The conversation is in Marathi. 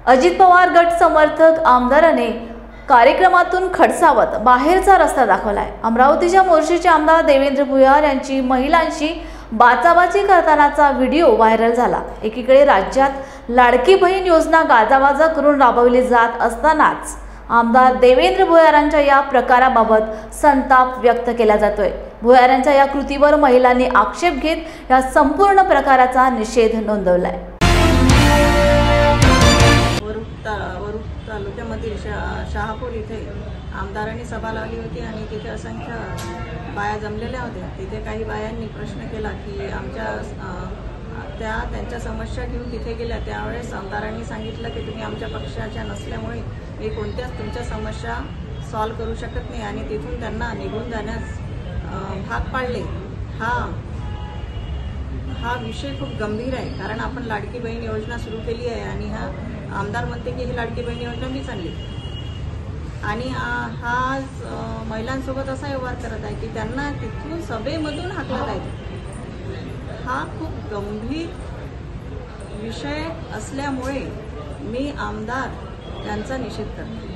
अजित पवार गट समर्थक आमदाराने कार्यक्रमातून खडसावत बाहेरचा रस्ता दाखवलाय। अमरावतीच्या मोर्शीचे आमदार देवेंद्र भुयार यांची महिलांशी बाचाबाची करतानाचा व्हिडिओ व्हायरल झाला। एकीकडे राज्यात लाडकी बहीण योजना गाजावाजा करून राबवली जात असतानाच आमदार देवेंद्र भुयारांच्या या प्रकाराबाबत संताप व्यक्त केला जातोय। भुयारांच्या या कृतीवर महिलांनी आक्षेप घेत या संपूर्ण प्रकाराचा निषेध नोंदवलाय। वरुड तालुक्यामधील शहापूर इथे आमदारांनी सभा लावली होती आणि तिथे असंख्य बाया जमलेल्या होत्या। तिथे काही बायांनी प्रश्न केला की त्यांच्या समस्या घेऊन तिथे गेल्या। त्यावेळेस आमदारांनी सांगितलं की तुम्ही आमच्या पक्षाच्या नसल्यामुळे मी कोणत्याच तुमच्या समस्या सॉल्व्ह करू शकत नाही आणि तिथून त्यांना निघून जाण्यास भाग पाडले। हा विषय खूप गंभीर आहे, कारण आपण लाडकी बहीण योजना सुरू केली आहे आणि हा आमदार म्हणते की ही लाडकी बहीण योजना मीच आणली आणि हा महिलांसोबत असा व्यवहार करत आहे की त्यांना तिथून सभेमधून हाकलत आहे। हा खूप गंभीर विषय असल्यामुळे मी आमदार यांचा निषेध करते।